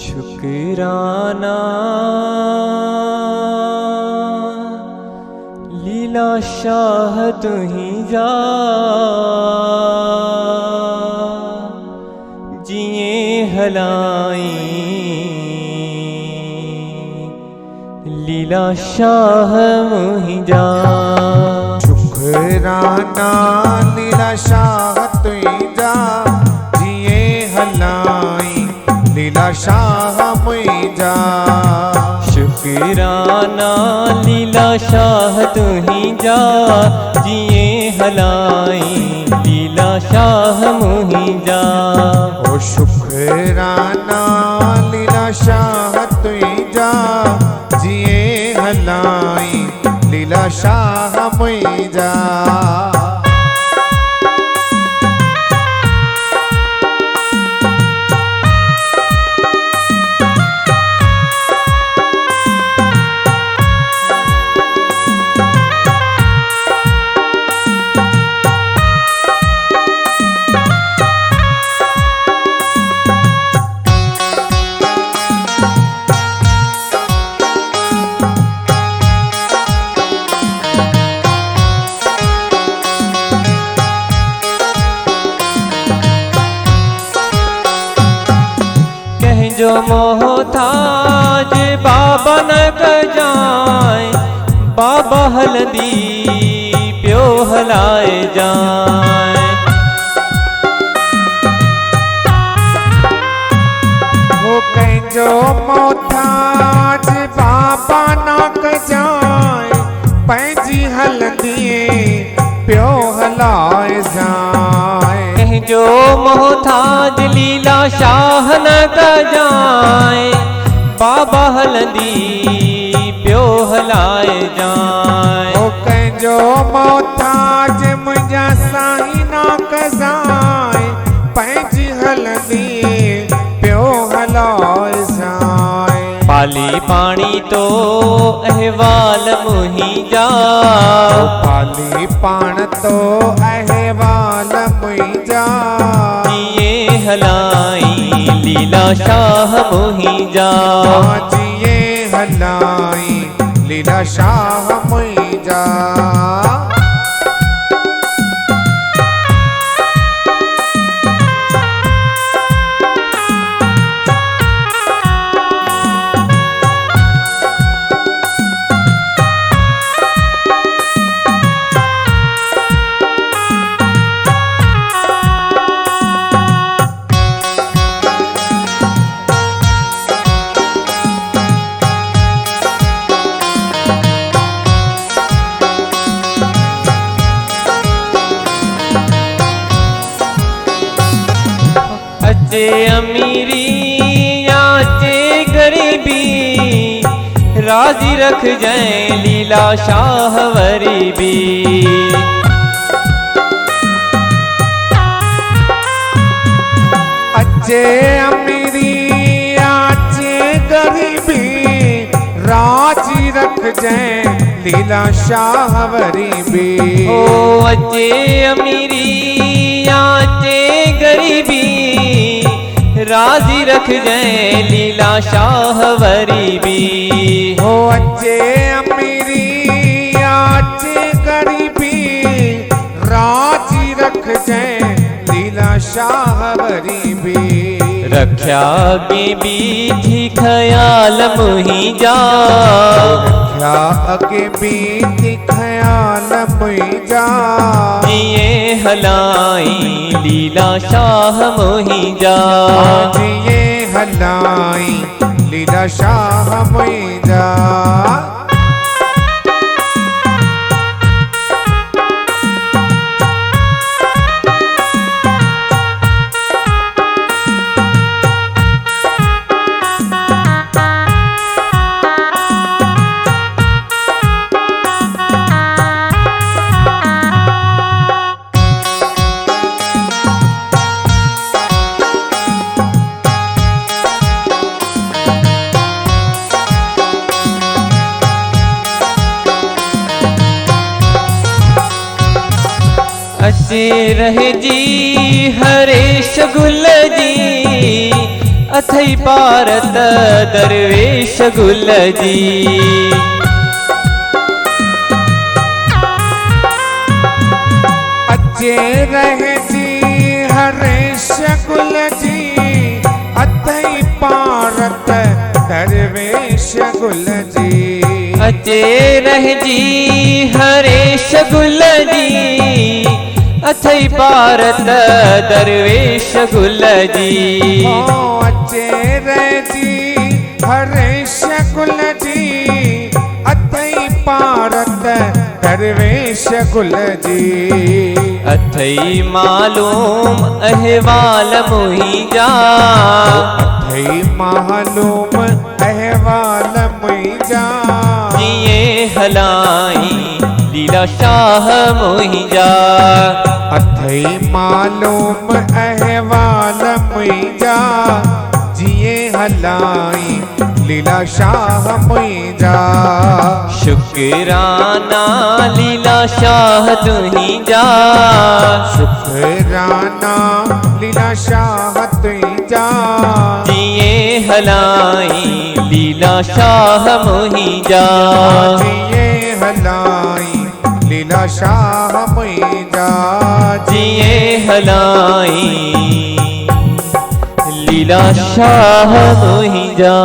शुक्राना लीला शाह तुही जा जिए हलाई लीला शाह मुही जा। शुक्राना लीला शाह तुही जा जिए हलाई लीला शाह मुही जा। शुक्राना लीला शाह तुही जा जिए हलाई लीला शाह मुही जा। ओ शुक्राना लीला शाह तुही जा जिए हलाई लीला शाह मुही जा। जो मोहताज बाबा न जाए बाबा हल्दी प्यो हलाए जाए। वो कहीं जो मोहताज बाबा न जाए पैजी हल्दी प्यो हलाए जाए। कहीं जो मोहताज लीला शाह न जाए बाबा हल्दी प्यो हलाए जाए। ओ कहीं जो मोहताज मुझा साई न जाए पैजी हल्दी प्यो हलाए जाए। पाली पानी तो अहवाल मुही जा पाली पान तो अहवाल मुही जा। जिए हलाई लीला शाह मुही जा। जिए हलाई लीला शाह मुही जा। अचे अमीरी आचे गरीबी राजी रख जाए लीला शाह वरी भी। अचे अमीरी आचे गरीबी राजी रख जाए लीला शाह वरी भी। ओ अचे अमीरी आचे गरीबी राजी रख जाए लीला शाह वरी भी। हो अचे अमीरी आचे गरीबी राजी रख जाए लीला शाह वरी भी। रख्या के बीठी ख्याल मुही जा रख्या अगे बीठी ख्याल मुही जा। जिए हलाई लीला शाह मुही जा। जिए हलाई लीला शाह मुही जा। अचे रहे जी हरेश गुल जी अथई पारत दरवेश गुल जी। अचे रहे जी हरेश गुल जी, अथई पारत दरवेश गुल जी। अचे रह जी हरेश गुल जी, अथई पारत दरवेश गुल जी। अचे रहे जी हरेश गुल जी, अथई पारत दरवेश गुल जी। अथई मालूम अहवाल मुहिंजा, अथई मालूम अहवाल मुहिंजा। जिए हलाई लीला शाह मुहिंजा। अथई मालूम अहवाल मुहिंजा, जिए हलाई लीला शाह मुहिंजा। शुक्राना लीला शाह तुहिंजा, शुक्राना लीला शाह तुहिंजा। जिए हलाई लीला शाह मुहिंजा। जिए हलाई लीला शाह मुहिंजा। जिए हलाई लीला शाह मुहिंजा।